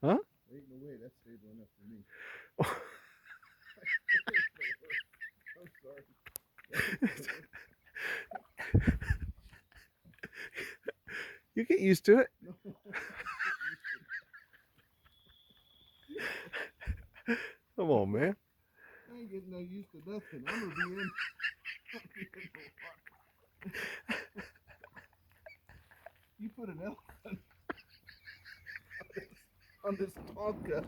Huh? There ain't no way that's stable enough for me. I'm sorry. That ain't gonna work. You get used to it. No, I'm not getting used to Come that. on, man. I ain't getting no used to nothing. I'm gonna be in. I'm gonna be in the water. You put an elk on this Tonka.